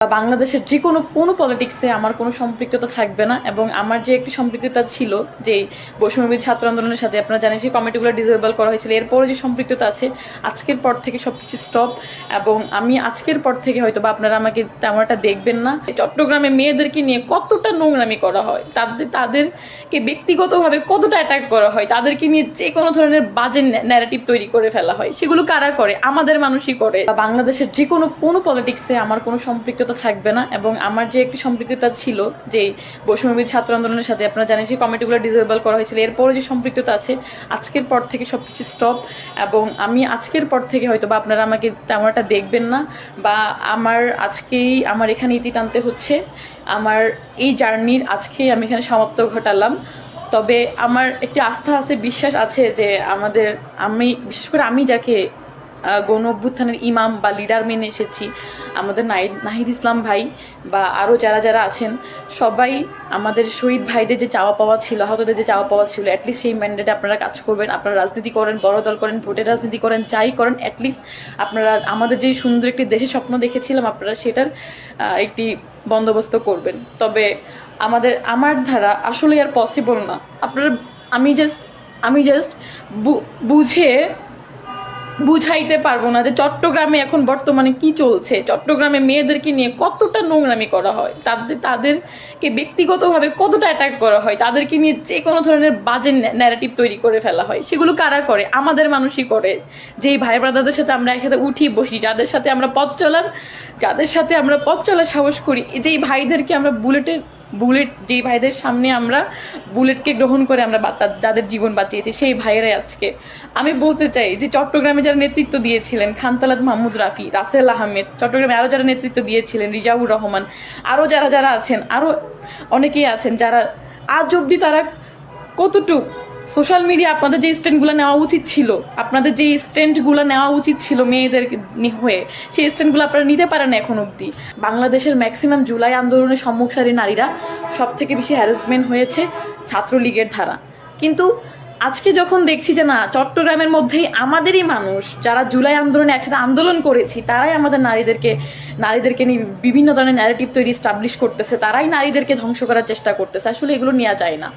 বাংলাদেশের যে কোনো পলিটিক্সে আমার কোনো সম্পৃক্ততা থাকবে না, এবং আমার যে একটি সম্পৃক্ততা ছিল যে বৈষম্যবিরোধী ছাত্র আন্দোলনের সাথে, আপনারা জানেন সেই কমিটিগুলো ডিসেবল করা হয়েছিল, এরপরে যে সম্পৃক্ততা আছে আজকের পর থেকে সবকিছু স্টপ। এবং আমি আজকের পর থেকে হয়তো বা আপনারা আমাকে তেমন একটা দেখবেন না। চট্টগ্রামে মেয়েদেরকে নিয়ে কতটা নোংরামি করা হয়, তাদেরকে ব্যক্তিগতভাবে কতটা অ্যাটাক করা হয়, তাদেরকে নিয়ে যে কোনো ধরনের বাজে ন্যারেটিভ তৈরি করে ফেলা হয়, সেগুলো কারা করে? আমাদের মানুষই করে। বাংলাদেশের যে কোনো পলিটিক্সে আমার কোনো সম্পৃক্ততা থাকবে না, এবং আমার যে একটি সম্পৃক্ততা ছিল যে বৈষম্যবিরোধী ছাত্র আন্দোলনের সাথে, আপনারা জানেন সেই কমিটিগুলো ডিসেবল করা হয়েছিল, এরপরে যে সম্পৃক্ততা আছে আজকের পর থেকে সবকিছু স্টপ। এবং আমি আজকের পর থেকে হয়তো বা আপনারা আমাকে তেমন একটা দেখবেন না, বা আমার এখানে ইতি টানতে হচ্ছে। আমার এই জার্নির আজকেই আমি এখানে সমাপ্ত ঘটালাম। তবে আমার একটি আস্থা আছে, বিশ্বাস আছে যে বিশেষ করে আমি যাকে গণ অভ্যুত্থানের ইমাম বা লিডার মেনে এসেছি, আমাদের নাহিদ ইসলাম ভাই বা আরও যারা আছেন, সবাই আমাদের শহীদ ভাইদের যে চাওয়া পাওয়া ছিল, আহতদের যে চাওয়া পাওয়া ছিল, অ্যাটলিস্ট সেই ম্যান্ডেটে আপনারা কাজ করবেন। আপনারা রাজনীতি করেন, বড় দল করেন, ভোটের রাজনীতি করেন, যাই করেন, অ্যাটলিস্ট আপনারা আমাদের যে সুন্দর একটি দেশের স্বপ্ন দেখেছিলাম, আপনারা সেটার একটি বন্দোবস্ত করবেন। তবে আমার ধারা আসলে আর পসিবল না। আমি জাস্ট বুঝাইতে পারবো না যে চট্টগ্রামে এখন বর্তমানে কি চলছে, চট্টগ্রামে মেয়েদেরকে নিয়ে কতটা নোংরামি করা হয়, তাদেরকে ব্যক্তিগতভাবে কতটা অ্যাটাক করা হয়, তাদেরকে নিয়ে যে কোনো ধরনের বাজে ন্যারেটিভ তৈরি করে ফেলা হয়, সেগুলো কারা করে? আমাদের মানুষই করে। যেই ভাই ব্রাদারদের সাথে আমরা একসাথে উঠি বসি, যাদের সাথে আমরা পথ চলার সাহস করি, যেই ভাইদেরকে আমরা যেই ভাইদের সামনে আমরা বুলেটকে গ্রহণ করে আমরা যাদের জীবন বাঁচিয়েছি, সেই ভাইয়েরাই আজকে আমি বলতে চাই যে চট্টগ্রামে যারা নেতৃত্ব দিয়েছিলেন, খানতালাত মাহমুদ রাফি, রাসেল আহমেদ, চট্টগ্রামে আরও যারা নেতৃত্ব দিয়েছিলেন, রিজাউর রহমান, আরও যারা আছেন, আরও অনেকেই আছেন যারা আজ অব্দি তারা কতটুক সোশ্যাল মিডিয়া আপনাদের যে স্ট্যান্ডগুলো নেওয়া উচিত ছিল মেয়েদের হয়ে, সেই স্ট্যান্ডগুলো আপনারা নিতে পারেন এখন অব্দি। বাংলাদেশের ম্যাক্সিমাম জুলাই আন্দোলনের সম্মুখসারী নারীরা সব থেকে বেশি হ্যারাসমেন্ট হয়েছে ছাত্রলীগের ধারা। কিন্তু আজকে যখন দেখছি যে না, চট্টগ্রামের মধ্যেই আমাদেরই মানুষ যারা জুলাই আন্দোলনে একসাথে আন্দোলন করেছি, তারাই আমাদের নারীদেরকে নিয়ে বিভিন্ন ধরনের ন্যারেটিভ তৈরি এস্টাবলিশ করতেছে, তারাই নারীদেরকে ধ্বংস করার চেষ্টা করতেছে, আসলে এগুলো নেওয়া যায় না।